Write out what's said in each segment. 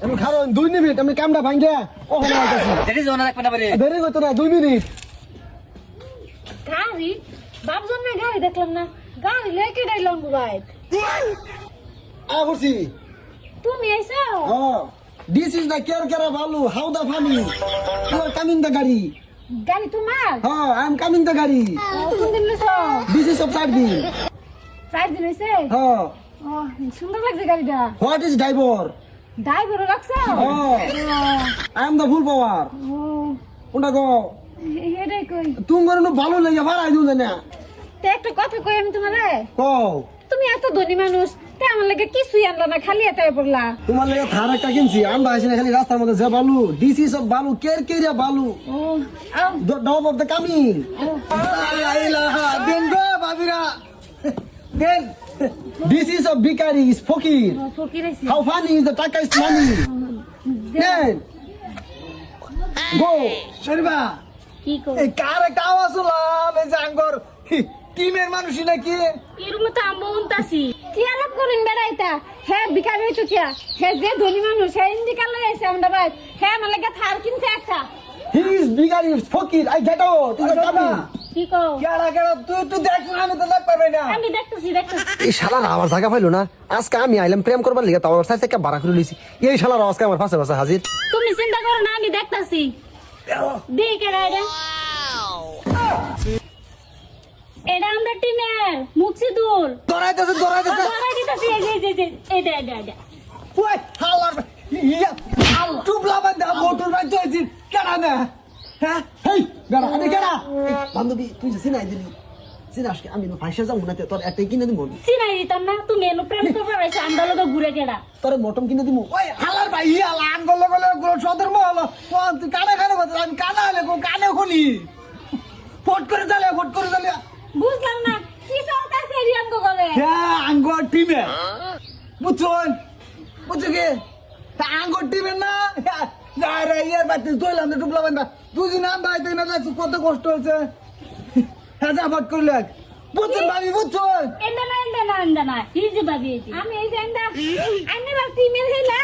আমি খারণ 2 মিনিট আমি কামটা ভাঙ্গে ওখানে আইতাছি দেরি জোনা রাখবে না পারে দেরি করতে না 2 মিনিট গাড়ি বাপজন না গাড়ি দেখলাম না গাড়ি লেকে ডাইলাম বাইক আবসি তুমি আইছো this is the care value how the funny you are coming the গাড়ি গাড়ি তোমার আই এম কামিং দ্য গাড়ি কোন দিন নিছো দিস ইজ অফ সার্ভিং 4 দিন হইছে ও সুন্দর লাগছে গাড়িটা হোয়াট ইজ ড্রাইভার ড্রাইভার রাখছো আই এম দ্য ফুল পাওয়ার ও কোনটা গো হেডে কই তুমি গরনো ভালো লাগে ভাড়াই দিও না তে একটা কথা কই আমি তোমারে কও তুমি এত ধনী মানুষ তে আমার লাগে কিছুই আনলা না খালি এতই পড়লা তোমার লাগে থার একটা কিনছি আমরা আসি না খালি রাস্তার মধ্যে যে বালু দিস ইজ অফ বালু কেরিয়া বালু ও আও the dog of the coming den go babira den this is a bikari is fokir ফকির আইছি how funny is the taka is money den go শরীবা কি কই এই কার একটা আওয়াজ হলাম এই যে আঙ্গর টিমের মানুষই নাকি এরকম তো আমো উনতাছি কি আলাপ করেন বেড়াইতা হ্যাঁ বিকার হইতো কিয়া হ্যাঁ যে ধনী মানুষ হ্যাঁ ইন্ডিকাল লই আইছে আমরা ভাই হ্যাঁ আমার লাগে থার কিনছে একটা he is bikari is fokir I get out is a coming কি কও কেডা তুই দেখ না আমি তো দেখ পারবে না আমি দেখতেছি এই শালার আমার জায়গা পাইলো না আজকে আমি আইলাম প্রেম করবার লিগে তাও আমার সাথে একটা বাড়া করে লইছি এই শালার আজকে আমার পাশে পাশে হাজির তুমি চিন্তা করো না আমি দেখতাছি দেখে রাইডা এটা আমরা টিমের মুকসিদুল দরাইতেছে ধরাই দিতেছি এই যে এটা ওই হালার ইয়া টুবলা বান্দা মোটর বাইক চলছি কেডা না হ্যাঁ হেই গাড়া আরে কেডা বান্ধবী তুই যে সিনাই দিলি সিনাস কি আমি ফাইসা যাবো না তোর একটা কিনে দিব চিনাই দিতাম না তুমি এনো প্রেম করবে আইছো আমরা লগে ঘুরে গেড়া তোর মটম কিনে দিব ওই হালার ভাই ইয়া লান গলে গলে গুলো সদর মহল তুই কানে কানে বল আমি কানে হলে কানে খুলি ফট করে চালে বুঝলাম না কি চলতেছে রিয়ান গো গলে হ্যাঁ আঙ্গুর টিমে বুঝছুন বুঝছো কি তা আঙ্গুর টিমে না আরে ইয়ার বাড়িতে চললাম না টুপলা বান্ধা দুদিন নাম বাইতে না দেখছো কত কষ্ট হয়েছে হ্যাঁ যা ফট করলে বুঝছুন ভাবি বুঝছুন এন্ডা না হিজি ভাবি আমি এই যে এন্ডা আইনে বার টিমের হেলা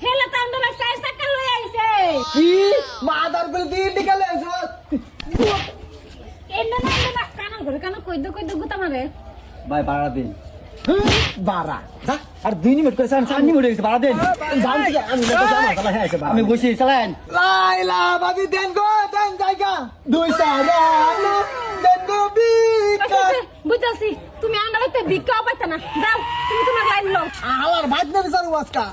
হেলা তো আমরা চার চাকা লই আইছে কি মাদার করে দিন নিকালে আইছো এন্ডা না কানা কই দো গুতা মারে ভাই ভাড়া দিন বারা যা আর 2 মিনিট করে 4 মিনিট হয়ে গেছে ভাড়া দেন জান থেকে আমি না জানা তাহলে হ্যাঁ আছে আমি বসে চালান লাইলা ভাবি দেন গো দেন জায়গা দুই সারা দেন গো বিকা বুঝাছি তুমি আমরা হইতে ভিক্ষাও পাইতা না যাও তুমি তোমার লাইন লও হালার ভাত না বিচারু আজকা